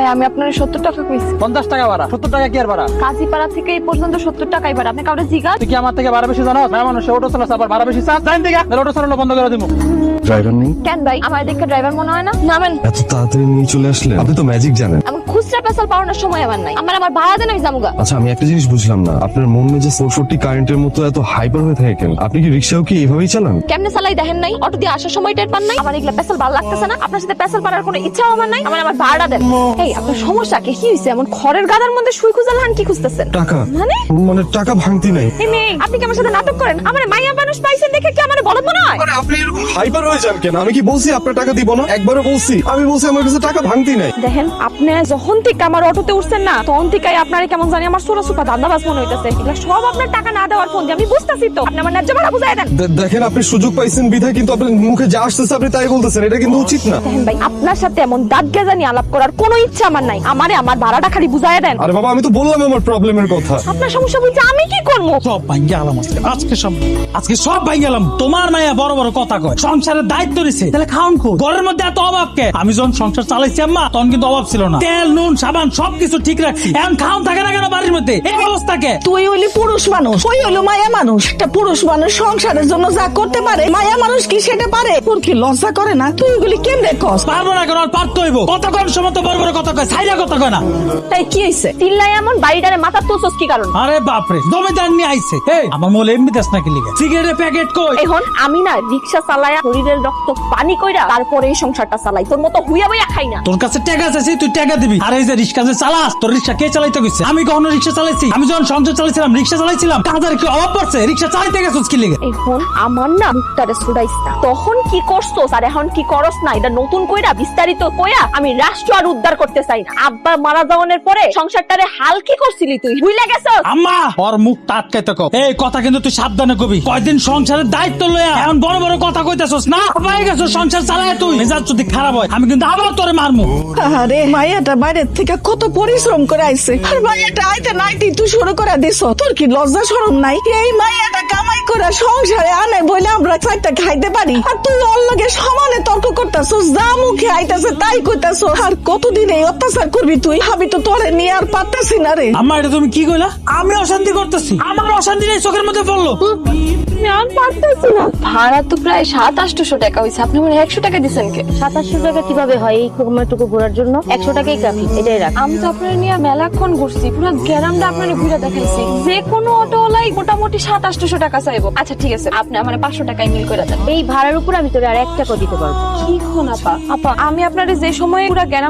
ভাই আমি আপনার 70 টাকা কইছি। 50 টাকা ভাড়া। 70 টাকা কি আর ভাড়া? কাজীপাড়া থেকে এই পর্যন্ত 70 টাকাই ভাড়া। আপনি কাউরে জিজ্ঞাসা তুই কি আমার থেকে ভাড়া বেশি জানো? মেয়ে মানুষ অটো চালাচ্ছে আবার ভাড়া বেশি চাস? জান দিগা অটো চালানো বন্ধ করে দিমু। ড্রাইভার নেই? কেন ভাই? আমার দেখে ড্রাইভার মনে হয় না? নামেন। এত তাড়াতাড়ি নিয়ে চলে আসলেন? আপনি তো ম্যাজিক জানেন। আমার খুচরা পেশাল পাওয়ানোর সময় আমার নাই। আমার ভাড়া দেন, আমি যামুগা। আচ্ছা আমি একটা জিনিস বুঝলাম না, আপনার মন মেজাজ 64 কারেন্টের মতো এত হাইপার হয়ে থাকে কেন? আপনি কি রিক্সাও কি এইভাবেই চালান? কেমনে চালাই দেখেন নাই? অটো দিয়ে আসার সময় টের পান নাই? আমার এগুলা পেশাল ভালো লাগতেছে না। আপনার সাথে পেশাল পাড়ার কোনো ইচ্ছাও আমার নাই। আমার ভাড়া দেন। এই আপনার সমস্যা কি হইছে? এমন খড়ের গাদার মধ্যে শুই খুঁজালান কি খুঁজতেছেন? টাকা মানে টাকা ভাঙতি নাই। এই মেয়ে, আপনি কি আমার সাথে নাটক করেন? আমার মাইয়া মানুষ পাইছেন দেখে কি আমার বলদ মনে হয়? আরে আপনি এরকম হাইপার হয়ে যান কেন? আমি কি বলছি আপনার টাকা দিব না? একবারও বলছি? আমি বলছি আমার কাছে টাকা ভাঙতি নাই। দেখেন আপনি যখন থেকে আমার অটোতে উঠছেন না, তখন থেকে আপনারে কেমন জানি আমার ছোট ছোট ধান্দাবাজ মনে হইতেছে। এগুলা সব আপনার টাকা না দেওয়ার ফোন দিয়ে। আমি বুঝতাছি তো আপনি আমার ন্যায্য ভাড়া বুঝাই দেন। দেখেন আপনি সুযোগ পাইছেন বিধায় কিন্তু আপনার মুখে যা আসতেছে আপনি তাই বলতেছেন, এটা কিন্তু উচিত না। দেখেন ভাই, আপনার সাথে এমন দাঁত গেজানি আলাপ করার কোনো ইচ্ছা আমার নাই। আমারে আমার ভাড়াটা খালি বুঝাই দেন। আরে বাবা আমি তো বললাম আমার প্রবলেমের কথা। আপনার সমস্যা বলতে আমি কি করবো? সব ভাঙ্গে গেলাম আজকে সব ভাঙ্গে গেলাম। তোমার মায়া বড় বড় কথা কয়, সংসারের দায়িত্ব নিছে, তাহলে খাওন খো। ঘরের মধ্যে এত অভাব কে? আমি যখন সংসার চালাইছি আম্মা, তখন কিন্তু অভাব ছিল না। তেল নুন সাবান সবকিছু ঠিক রাখছি। এখন খাওন থাকে না কেন বাড়ির মধ্যে? এই অবস্থা কে? তুই হইলি পুরুষ মানুষ, ওই হইলো মায়া মানুষ। একটা পুরুষ মানুষ সংসারের জন্য যা করতে পারে, মায়া মানুষ কি সেটা পারে? তোর কি লজ্জা করে না? তুই ওগুলি কেমনে কস? পারবো না কেন? আর পারতে হইব। কত কম সময় তো বড় বড় কথা কয়, সাইরা কথা কয় না। তাই কি হইছে? চিল্লাই এমন বাড়িটারে মাথা তুলছস কি কারণ? আরে বাপরে, জমিদার নিয়ে আইছে। এই আমার মোলে এমনি দেশ নাকি লিখে সিগারেটের প্যাকেট কই? এখন আমি না রিক্সা চালায়া শরীরের রক্ত পানি কইরা তারপরে এই সংসারটা চালাই। তোর মতো হুইয়া বইয়া খাই না। তোর কাছে টাকা আছে, তুই টাকা দিবি। আর এই যে রিক্সা যে চালাস, তোর রিক্সা কে চালাইতে গেছে? আমি কখনো রিক্সা চালাইছি? আমি যখন সংসার চালাইছিলাম রিক্সা চালাইছিলাম। কাদের কি অভাব পড়ছে? রিক্সা চালাইতে গেছিস কি লিগে? এখন আমার না মুখটারে ছুড়াইছ না। তখন কি করছস আর এখন কি করস না, এটা নতুন কইরা বিস্তারিত কইয়া আমি রাষ্ট্র আর উদ্ধার করতে চাই না। আব্বা মারা যাওয়ার পরে সংসারটারে হাল কি করছিলি তুই? ভুইলা গেছস? আম্মা ওর মুখ আটকাইতে কও। এই কথা কিন্তু তুই সাবধানে কবি। কয়দিন সংসারের দায়িত্ব লইয়া এখন বড় বড় কথা কইতাছস না? পাই গেছস সংসার চালায় তুই। মেজাজ যদি খারাপ হয় আমি কিন্তু আবার তোরে মারমু। আরে মায়াটা বাইরের থেকে কত পরিশ্রম করে আইছে, আর মায়াটা আইতে নাইতে তুই শুরু করে দিছ। তোর কি লজ্জা শরম নাই? এই মায়াটা কামাই করে সংসারে আনে বলে আমরা চারটা খাইতে পারি, আর তুই ওর লগে সমানে তর্ক করতেছস। যা মুখে আইতাছে তাই কইতাছস। আর কতদিন এই অত্যাচার করবি তুই? আমি তো তোরে নিয়ে আর পারতাছি না রে। আম্মা এটা তুমি কি কইলা? আমি অশান্তি করতেছি? আমার অশান্তি নেই চোখের মধ্যে পড়লো। আমি পারতেছি না। ভাড়া তো প্রায় 700-800 টাকা হইছে। আপনি মনে 100 টাকা দিছেন কে? 700 টাকা কিভাবে হয়? এই সময়টুকু ঘোরার জন্য 100 টাকাই কাফি, এটাই রাখ। আমি তো আপনার নিয়ে মেলাক্ষণ ঘুরছি, পুরো গ্রামটা আপনার ঘুরে দেখাইছি। যে কোনো অটোওয়ালাই মোটামুটি 700-800 টাকা চাইবো। আচ্ছা ঠিক আছে, আপনি আমার 500 টাকায় মিল করে দেন। এই ভাড়ার উপর আমি তোরে আর 1 টাকা দিতে পারবো। কি কোন আপা? আপা আমি আপনারে যে সময় পুরো গ্রাম